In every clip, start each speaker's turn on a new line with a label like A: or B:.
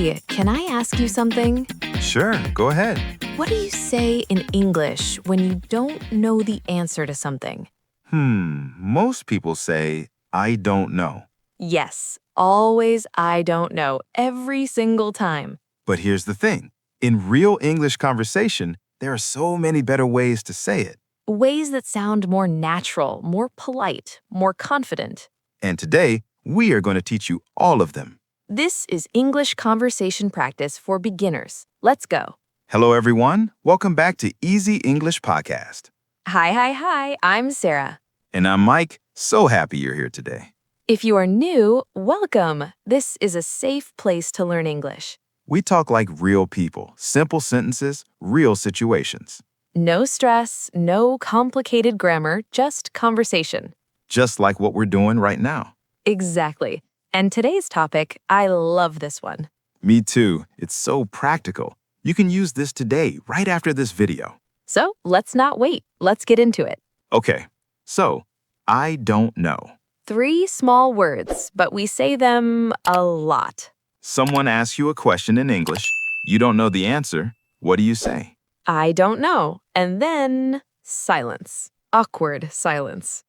A: Hey, can I ask you something?
B: Sure, go ahead.
A: What do you say in English when you don't know the answer to something?
B: Most people say, I don't know.
A: Yes, always I don't know, every single time.
B: But here's the thing. In real English conversation, there are so many better ways to say it.
A: Ways that sound more natural, more polite, more confident.
B: And today, we are going to teach you all of them.
A: This is English conversation practice for beginners. Let's go.
B: Hello, everyone. Welcome back to Easy English Podcast.
A: Hi, I'm Sarah.
B: And I'm Mike. So happy you're here today.
A: If you are new, welcome. This is a safe place to learn English.
B: We talk like real people, simple sentences, real situations.
A: No stress, no complicated grammar, just conversation.
B: Just like what we're doing right now.
A: Exactly. And today's topic, I love this one.
B: Me too. It's so practical. You can use this today, right after this video.
A: So let's not wait. Let's get into it.
B: Okay, so I don't know.
A: 3 small words, but we say them a lot.
B: Someone asks you a question in English. You don't know the answer. What do you say?
A: I don't know. And then silence. Awkward silence.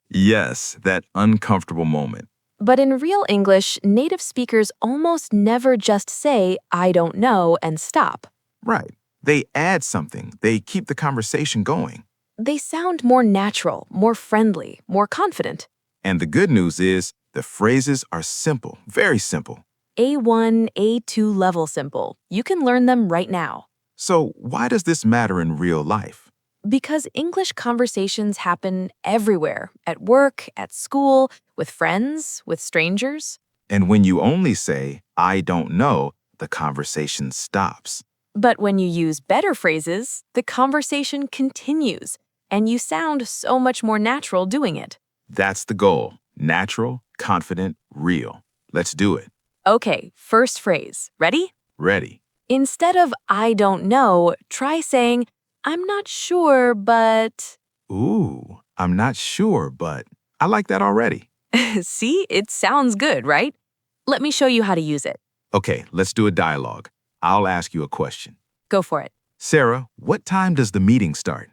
B: Yes, that uncomfortable moment.
A: But in real English, native speakers almost never just say, I don't know, and stop.
B: Right. They add something. They keep the conversation going.
A: They sound more natural, more friendly, more confident.
B: And the good news is the phrases are simple, very simple.
A: A1, A2 level simple. You can learn them right now.
B: So why does this matter in real life?
A: Because English conversations happen everywhere, at work, at school, with friends, with strangers.
B: And when you only say, I don't know, the conversation stops.
A: But when you use better phrases, the conversation continues, and you sound so much more natural doing it.
B: That's the goal. Natural, confident, real. Let's do it.
A: Okay, first phrase. Ready?
B: Ready.
A: Instead of I don't know, try saying, I'm not sure, but...
B: Ooh, I'm not sure, but I like that already.
A: See, it sounds good, right? Let me show you how to use it.
B: Okay, let's do a dialogue. I'll ask you a question.
A: Go for it.
B: Sarah, what time does the meeting start?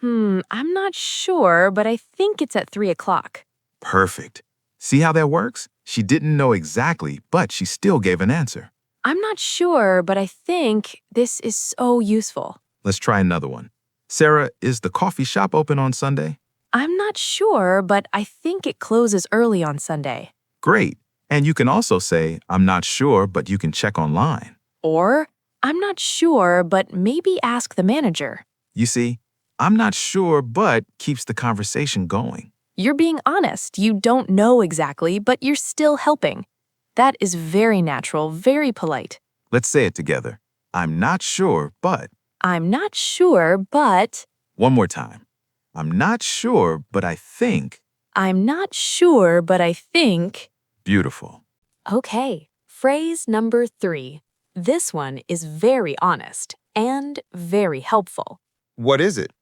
A: I'm not sure, but I think it's at 3 o'clock.
B: Perfect. See how that works? She didn't know exactly, but she still gave an answer.
A: I'm not sure, but I think this is so useful.
B: Let's try another one. Sarah, is the coffee shop open on Sunday?
A: I'm not sure, but I think it closes early on Sunday.
B: Great. And you can also say, I'm not sure, but you can check online.
A: Or, I'm not sure, but maybe ask the manager.
B: You see, I'm not sure, but keeps the conversation going.
A: You're being honest. You don't know exactly, but you're still helping. That is very natural, very polite.
B: Let's say it together. I'm not sure, but...
A: I'm not sure, but...
B: One more time. I'm not sure, but I think...
A: I'm not sure, but I think...
B: Beautiful.
A: Okay, phrase number 3. This one is very honest and very helpful.
B: What is it?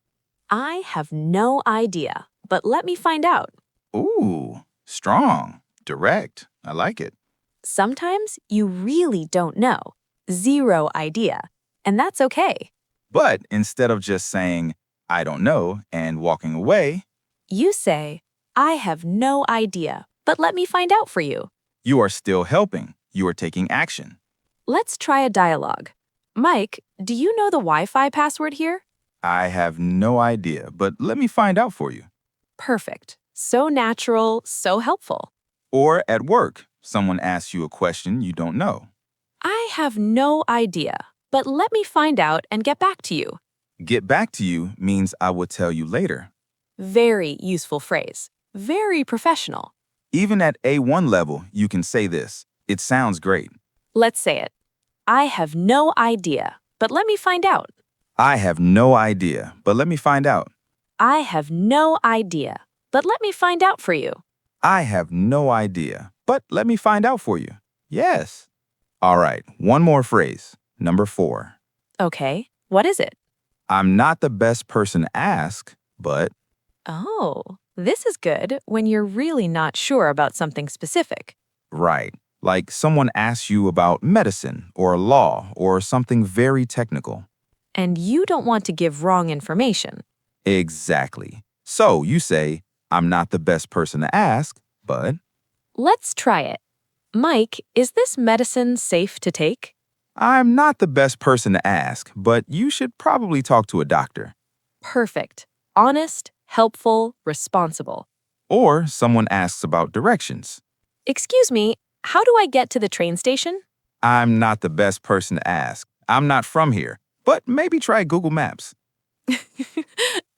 A: I have no idea, but let me find out.
B: Ooh, strong, direct. I like it.
A: Sometimes you really don't know. 0 idea. And that's okay.
B: But instead of just saying, I don't know, and walking away,
A: You say, I have no idea, but let me find out for you.
B: you are still helping. You are taking action.
A: Let's try a dialogue. Mike, do you know the Wi-Fi password here?
B: I have no idea, but let me find out for you.
A: Perfect. So natural, so helpful.
B: Or at work, someone asks you a question you don't know.
A: I have no idea, but let me find out and get back to you.
B: Get back to you means I will tell you later.
A: Very useful phrase. Very professional.
B: Even at A1 level, you can say this. It sounds great.
A: Let's say it. I have no idea, but let me find out.
B: I have no idea, but let me find out.
A: I have no idea, but let me find out for you.
B: I have no idea, but let me find out for you. Yes. All right, one more phrase. Number 4.
A: Okay, what is it?
B: I'm not the best person to ask, but...
A: Oh, this is good when you're really not sure about something specific.
B: Right. Like someone asks you about medicine or law or something very technical.
A: And you don't want to give wrong information.
B: Exactly. So you say, I'm not the best person to ask, but
A: Let's try it. Mike, is this medicine safe to take?
B: I'm not the best person to ask, but you should probably talk to a doctor.
A: Perfect. Honest, helpful, responsible.
B: Or someone asks about directions.
A: Excuse me, how do I get to the train station?
B: I'm not the best person to ask. I'm not from here, but maybe try Google Maps.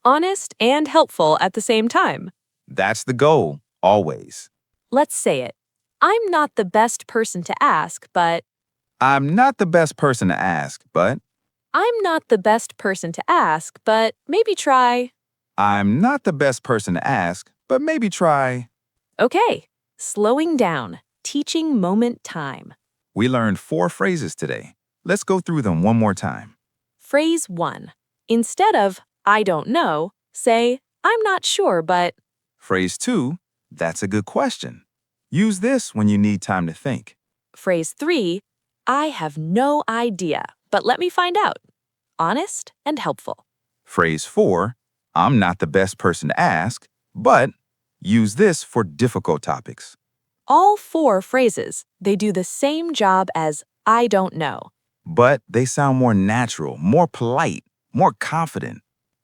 A: Honest and helpful at the same time.
B: That's the goal, always.
A: Let's say it. I'm not the best person to ask, but
B: I'm not the best person to ask, but
A: I'm not the best person to ask, but maybe try.
B: I'm not the best person to ask, but maybe try.
A: Okay. Slowing down. Teaching moment time.
B: We learned 4 phrases today. Let's go through them one more time.
A: Phrase 1. Instead of I don't know, say I'm not sure, but
B: Phrase 2, that's a good question. Use this when you need time to think.
A: phrase 3. I have no idea, but let me find out. Honest and helpful.
B: Phrase 4, I'm not the best person to ask, but use this for difficult topics.
A: All 4 phrases, they do the same job as I don't know.
B: But they sound more natural, more polite, more confident.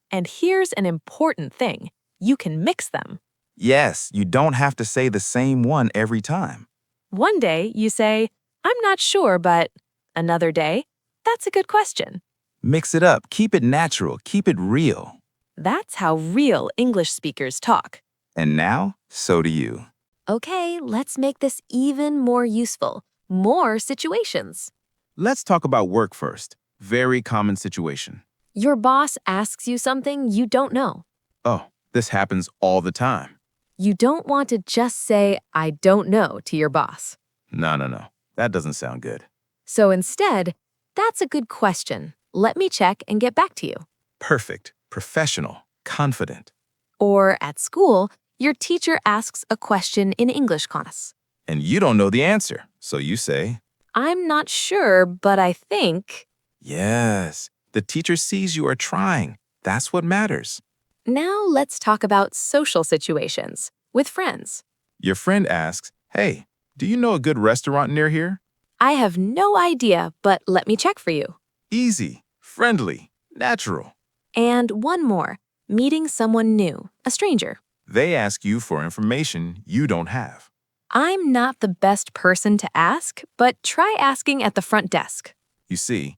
A: And here's an important thing. You can mix them.
B: Yes, you don't have to say the same one every time.
A: One day you say, I'm not sure, but another day, that's a good question.
B: Mix it up, keep it natural, keep it real.
A: That's how real English speakers talk.
B: And now, so do you.
A: Okay, let's make this even more useful. More situations.
C: Let's talk about work first. Very common situation.
A: Your boss asks you something you don't know.
C: Oh, this happens all the time.
A: You don't want to just say, I don't know to your boss.
C: No. That doesn't sound good.
A: So instead, that's a good question. Let me check and get back to you.
C: Perfect, professional, confident.
A: Or at school, your teacher asks a question in English class.
C: And you don't know the answer, so you say,
A: I'm not sure, but I think.
C: yes, the teacher sees you are trying. That's what matters.
A: Now let's talk about social situations with friends.
C: Your friend asks, hey, do you know a good restaurant near here?
A: I have no idea, but let me check for you.
C: Easy, friendly, natural.
A: And one more, meeting someone new, a stranger.
C: They ask you for information you don't have.
A: I'm not the best person to ask, but try asking at the front desk.
C: You see,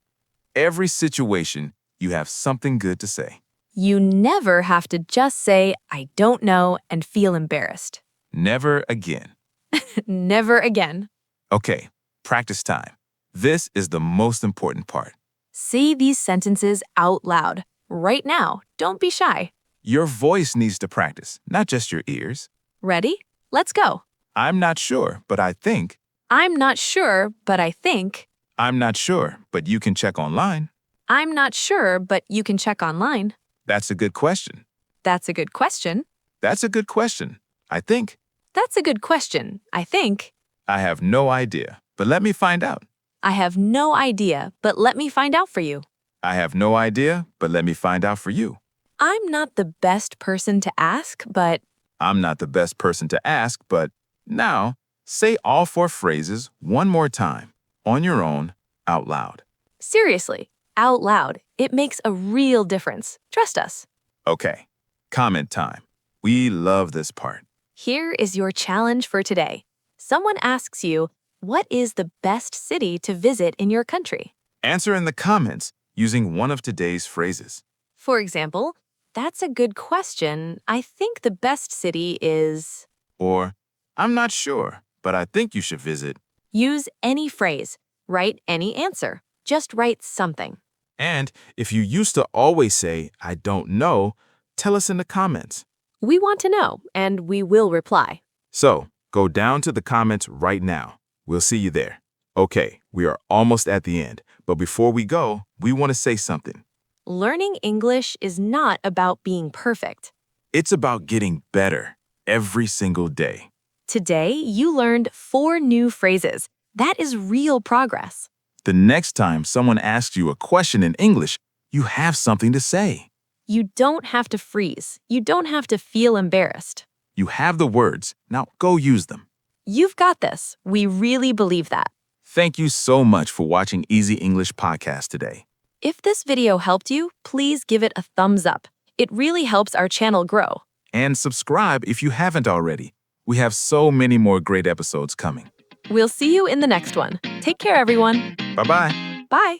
C: every situation, you have something good to say.
A: You never have to just say, I don't know, and feel embarrassed.
C: Never again.
A: Never again.
C: Okay, practice time. This is the most important part.
A: Say these sentences out loud. Right now, don't be shy.
C: Your voice needs to practice, not just your ears.
A: Ready? Let's go.
C: I'm not sure, but I think.
A: I'm not sure, but I think.
C: I'm not sure, but you can check online.
A: I'm not sure, but you can check online.
C: That's a good question.
A: That's a good question.
C: That's a good question. I think.
A: That's a good question. I think.
C: I have no idea, but let me find out.
A: I have no idea, but let me find out for you.
C: I have no idea, but let me find out for you.
A: I'm not the best person to ask, but
C: I'm not the best person to ask, but now say all 4 phrases one more time, on your own, out loud.
A: seriously, out loud, it makes a real difference. Trust us.
C: Okay, comment time. We love this part.
A: Here is your challenge for today. Someone asks you, what is the best city to visit in your country?
C: Answer in the comments using one of today's phrases.
A: For example, that's a good question. I think the best city is.
C: Or, I'm not sure, but I think you should visit.
A: Use any phrase. Write any answer. Just write something.
C: And if you used to always say, I don't know, tell us in the comments.
A: We want to know, and we will reply.
C: So, go down to the comments right now. We'll see you there. Okay, we are almost at the end, but before we go, we want to say something.
A: Learning English is not about being perfect.
C: It's about getting better every single day.
A: Today, you learned 4 new phrases. That is real progress.
C: The next time someone asks you a question in English, you have something to say.
A: You don't have to freeze. You don't have to feel embarrassed.
C: You have the words. Now go use them.
A: You've got this. We really believe that.
C: Thank you so much for watching Easy English Podcast today.
A: If this video helped you, please give it a thumbs up. It really helps our channel grow.
C: And subscribe if you haven't already. We have so many more great episodes coming.
A: We'll see you in the next one. Take care, everyone.
C: Bye-bye.
A: Bye.